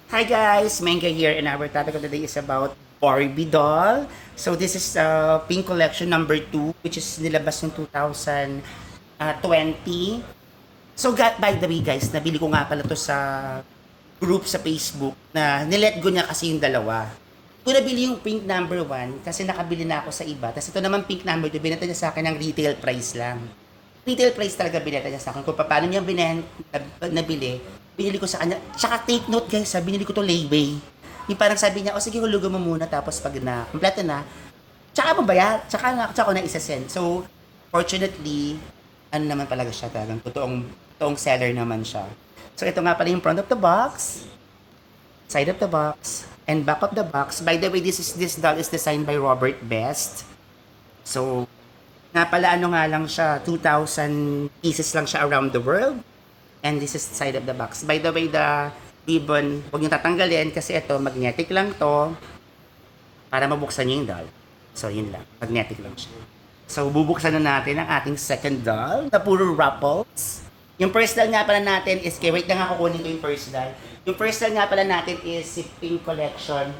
Hi guys, Menga here, and our topic of the day is about Barbie doll. So this is Pink Collection number 2, which is nilabas noong 2020. So by the way guys, nabili ko nga pala to sa group sa Facebook na nilet go niya kasi yung dalawa. Kung nabili yung Pink number 1 kasi nakabili na ako sa iba. Tapos ito naman Pink number 2, binenta niya sa akin ng retail price lang. Retail price talaga binenta niya sa akin. Kung paano niya nabili, binili ko sa kanya. Tsaka take note guys, binili ko to laybay. Yung parang sabi niya, o sige hulugan mo muna tapos pag na, kompleto na, tsaka mabayar, tsaka ko na isa-send. So, fortunately, ano naman talaga siya talagang totoong seller naman siya. So, ito nga pala yung front of the box, side of the box, and back of the box. By the way, this doll is designed by Robert Best. So, nga pala ano nga lang siya, 2,000 pieces lang siya around the world. And this is the side of the box. By the way, the ribbon, huwag niyo tatanggalin kasi ito, magnetic lang to para mabuksan niyo yung doll. So, yun lang. Magnetic lang siya. So, bubuksan na natin ang ating second doll na puro ruffles. Yung first doll nga pala natin is, wait lang ako kunin ko yung first doll. Yung first doll nga pala natin is si Pink Collection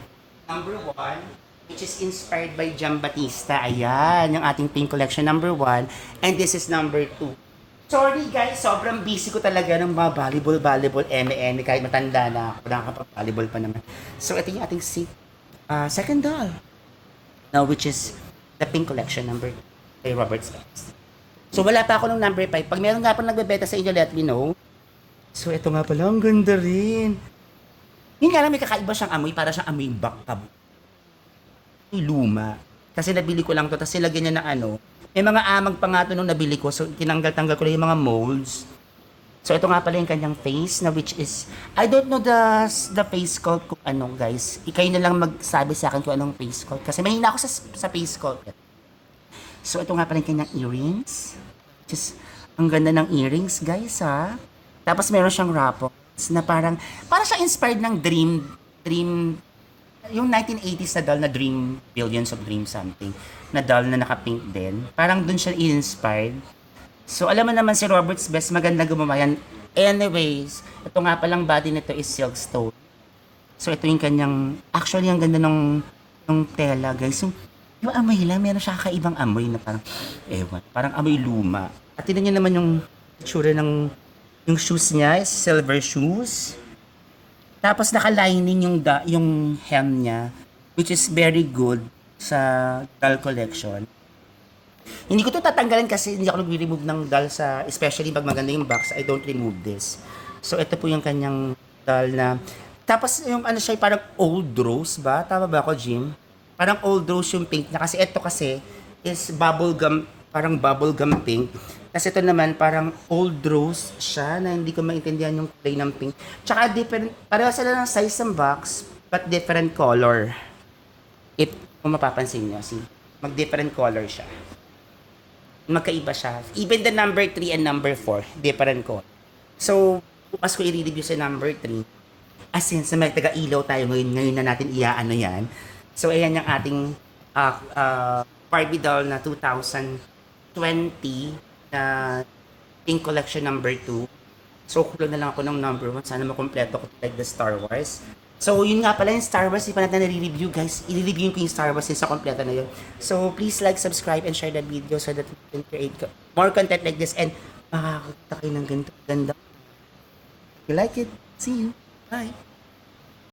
number 1, which is inspired by Giambattista. Ayan, yung ating Pink Collection number 1. And this is number 2. Sorry guys, sobrang busy ko talaga ng mga volleyball, eme, kahit matanda na ako, nakakapag-volleyball pa naman. So, ito yung ating second doll. Now, which is the Pink Collection number 2 by Robert Spence. So, wala pa ako ng number 5. Pag meron nga pa nagbebenta sa inyo, let me know. So, ito nga pala, ang ganda rin. Yun nga lang, may kakaiba siyang amoy, para siyang amoy bakab. Luma. Kasi nabili ko lang to, tapos nilagyan niya ng ano. May mga amag pa nga to nung nabili ko, so tinanggal-tanggal ko lang yung mga molds. So ito nga pala yung kanyang face, na which is, I don't know the face sculpt kung ano guys. Kayo na lang magsabi sa akin kung anong face sculpt. Kasi mahina ako sa face sculpt. So ito nga pala yung kanyang earrings. Just, ang ganda ng earrings guys ha. Tapos meron siyang ruffles na parang siya inspired ng dream, yung 1980s na doll na Dream, Billions of Dream something, na doll na naka-pink din. Parang dun siya inspired. So, alam mo naman si Robert's Best, maganda gumawa yan. Anyways, ito nga palang body nito is silkstone. So, ito yung kanyang, actually, ang ganda ng tela, guys. So, yung amoy lang, meron siya kakaibang amoy na parang, parang amoy luma. At tinan nyo naman yung itsura ng, yung shoes niya, is silver shoes. Tapos naka-lining yung hem niya, which is very good sa doll collection. Hindi ko to tatanggalin kasi hindi ako nag-remove ng doll sa, especially pag maganda yung box, I don't remove this. So ito po yung kanyang doll na, tapos yung ano siya, parang old rose ba? Tama ba ako, Jim? Parang old rose yung pink na, kasi ito kasi is bubblegum, parang bubblegum pink. Kasi ito naman, parang old rose siya na hindi ko maintindihan yung kulay ng pink. Tsaka different, pareho sila ng size ng box, but different color. If, kung mapapansin nyo, see, mag-different color siya. Magkaiba siya. Even the number 3 and number 4, different color. So, bukas ko i-review sa number 3. As in, sa may taga-ilaw tayo ngayon na natin iaano yan. So, ayan yung ating Barbie doll na 2020 na Pink Collection number 2. So, kulang na lang ako ng number 1. Sana makompleto ko like the Star Wars. So, yun nga pala yung Star Wars. Hindi pa natin nare-review, guys. I-review ko yung Star Wars sa kompleto na yun. So, please like, subscribe, and share the video so that we can create more content like this and makakakita kayo ng ganito. Ganda. If you like it, see you. Bye.